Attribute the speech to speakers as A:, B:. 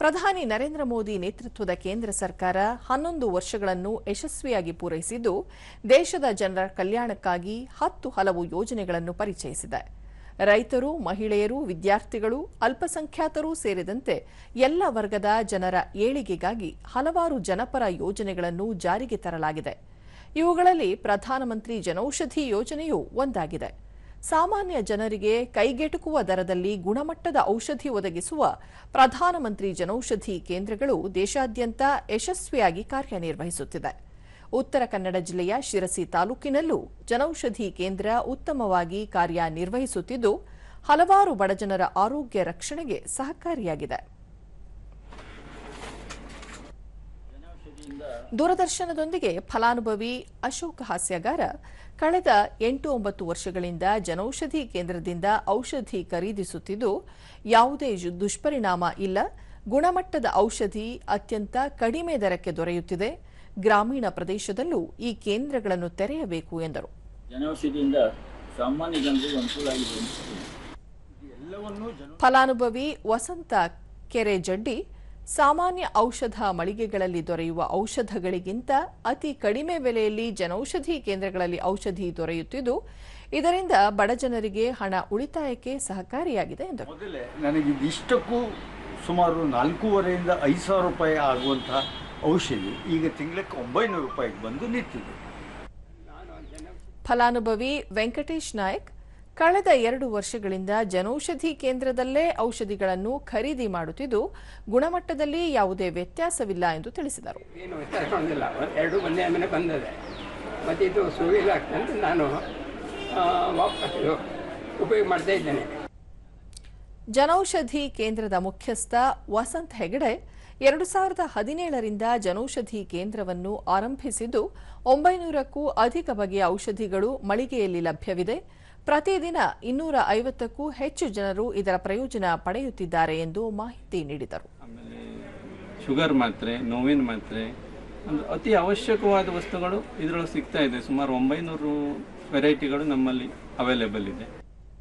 A: ಪ್ರಧಾನಿ ನರೇಂದ್ರ ಮೋದಿ ನೇತೃತ್ವದ ಕೇಂದ್ರ ಸರ್ಕಾರ 11 ವರ್ಷಗಳನ್ನು ಯಶಸ್ವಿಯಾಗಿ ಪೂರೈಸಿದ್ದು, ದೇಶದ ಜನರ ಕಲ್ಯಾಣಕ್ಕಾಗಿ 10 ಹಲವು ಯೋಜನೆಗಳನ್ನು ಪರಿಚಯಿಸಿದೆ. ರೈತರು, ಮಹಿಳೆಯರು, ವಿದ್ಯಾರ್ಥಿಗಳು, ಅಲ್ಪಸಂಖ್ಯಾತರು ಸೇರಿದಂತೆ ಎಲ್ಲ ವರ್ಗದ ಜನರ ಏಳಿಗೆಗಾಗಿ ಹಲವಾರು ಜನಪರ ಯೋಜನೆಗಳನ್ನು ಜಾರಿಗೆ ತರಲಾಗಿದೆ. ಇವುಗಳಲ್ಲಿ ಪ್ರಧಾನಮಂತ್ರಿ ಜನೌಷಧಿ ಯೋಜನೆಯೂ ಒಂದಾಗಿದೆ. ಸಾಮಾನ್ಯ ಜನರಿಗೆ ಕೈಗೆಟುಕುವ ದರದಲ್ಲಿ ಗುಣಮಟ್ಟದ ಔಷಧಿ ಒದಗಿಸುವ ಪ್ರಧಾನಮಂತ್ರಿ ಜನೌಷಧಿ ಕೇಂದ್ರಗಳು ದೇಶಾದ್ಯಂತ ಯಶಸ್ವಿಯಾಗಿ ಕಾರ್ಯನಿರ್ವಹಿಸುತ್ತಿದೆ. ಉತ್ತರ ಕನ್ನಡ ಜಿಲ್ಲೆಯ ಶಿರಸಿ ತಾಲೂಕಿನಲ್ಲೂ ಜನೌಷಧಿ ಕೇಂದ್ರ ಉತ್ತಮವಾಗಿ ಕಾರ್ಯನಿರ್ವಹಿಸುತ್ತಿದ್ದು, ಹಲವಾರು ಬಡಜನರ ಆರೋಗ್ಯ ರಕ್ಷಣೆಗೆ ಸಹಕಾರಿಯಾಗಿದೆ. ದೂರದರ್ಶನದೊಂದಿಗೆ ಫಲಾನುಭವಿ ಅಶೋಕ್ ಹಾಸ್ಯಗಾರ ಕಳೆದ 8-9 ವರ್ಷಗಳಿಂದ ಜನೌಷಧಿ ಕೇಂದ್ರದಿಂದ ಔಷಧಿ ಖರೀದಿಸುತ್ತಿದ್ದು, ಯಾವುದೇ ದುಷ್ಪರಿಣಾಮ ಇಲ್ಲ. ಗುಣಮಟ್ಟದ ಔಷಧಿ ಅತ್ಯಂತ ಕಡಿಮೆ ದರಕ್ಕೆ ದೊರೆಯುತ್ತಿದೆ. ಗ್ರಾಮೀಣ ಪ್ರದೇಶದಲ್ಲೂ ಈ ಕೇಂದ್ರಗಳನ್ನು ತೆರೆಯಬೇಕು ಎಂದರು.
B: ಜನೌಷಧಿಯಿಂದ ಸಾಮಾನ್ಯ ಜನರಿಗೆ ಅನುಕೂಲ ಆಗಿದೆ.
A: ಫಲಾನುಭವಿ ವಸಂತ ಕೆರೆಜಡ್ಡಿ ಸಾಮಾನ್ಯ ಔಷಧ ಮಳಿಗೆಗಳಲ್ಲಿ ದೊರೆಯುವ ಔಷಧಗಳಿಗಿಂತ ಅತಿ ಕಡಿಮೆ ಬೆಲೆಯಲ್ಲಿ ಜನೌಷಧಿ ಕೇಂದ್ರಗಳಲ್ಲಿ ಔಷಧಿ ದೊರೆಯುತ್ತಿದ್ದು, ಇದರಿಂದ ಬಡಜನರಿಗೆ ಹಣ ಉಳಿತಾಯಕ್ಕೆ ಸಹಕಾರಿಯಾಗಿದೆ ಎಂದರು.
C: ಮೊದಲೇ ನನಗೆ ಇಷ್ಟಕ್ಕೂ ಸುಮಾರು 4,500ರಿಂದ 5,000 ರೂಪಾಯಿ ಆಗುವಂತಹ ಔಷಧಿ ಈಗ ತಿಂಗಳಿಗೆ 900 ರೂಪಾಯಿಗೆ ಬಂದು ನಿಂತಿದೆ.
A: ಫಲಾನುಭವಿ ವೆಂಕಟೇಶ್ ನಾಯಕ್ ಕಳೆದ 2 ವರ್ಷಗಳಿಂದ ಜನೌಷಧಿ ಕೇಂದ್ರದಲ್ಲೇ ಔಷಧಿಗಳನ್ನು ಖರೀದಿ ಮಾಡುತ್ತಿದ್ದು, ಗುಣಮಟ್ಟದಲ್ಲಿ ಯಾವುದೇ ವ್ಯತ್ಯಾಸವಿಲ್ಲ ಎಂದು ತಿಳಿಸಿದರು.
D: ಏನು ವ್ಯತ್ಯಾಸವಿಲ್ಲ, 2 ಒಂದೇ ಆಮೇಲೆ ಬಂದಿದೆ. ಮತ್ತು ಇದು ಸುವಿಧ ಆಗ್ತಂತ ನಾನು ವಾಪಸ್ಸು ಉಪಯೋಗ ಮಾಡ್ತಾ ಇದ್ದೇನೆ.
A: ಜನೌಷಧಿ ಕೇಂದ್ರದ ಮುಖ್ಯಸ್ಥ ವಸಂತ್ ಹೆಗಡೆ 2017ರಿಂದ ಜನೌಷಧಿ ಕೇಂದ್ರವನ್ನು ಆರಂಭಿಸಿದ್ದು, 900ಕ್ಕೂ ಅಧಿಕ ಬಗೆಯ ಔಷಧಿಗಳು ಮಳಿಗೆಯಲ್ಲಿ ಲಭ್ಯವಿದೆ. ಪ್ರತಿದಿನ 250ಕ್ಕೂ ಹೆಚ್ಚು ಜನರು ಇದರ ಪ್ರಯೋಜನ ಪಡೆಯುತ್ತಿದ್ದಾರೆ ಎಂದು ಮಾಹಿತಿ ನೀಡಿದರು.
E: ಆಮೇಲೆ ಶುಗರ್ ಮಾತ್ರೆ, ನೋವಿನ ಮಾತ್ರೆ, ಅತಿ ಅವಶ್ಯಕವಾದ ವಸ್ತುಗಳು ಇದರೊಳಗೆ ಸಿಗ್ತಾ ಇದೆ. ಸುಮಾರು 900 ವೆರೈಟಿಗಳು ನಮ್ಮಲ್ಲಿ ಅವೈಲೇಬಲ್ ಇದೆ.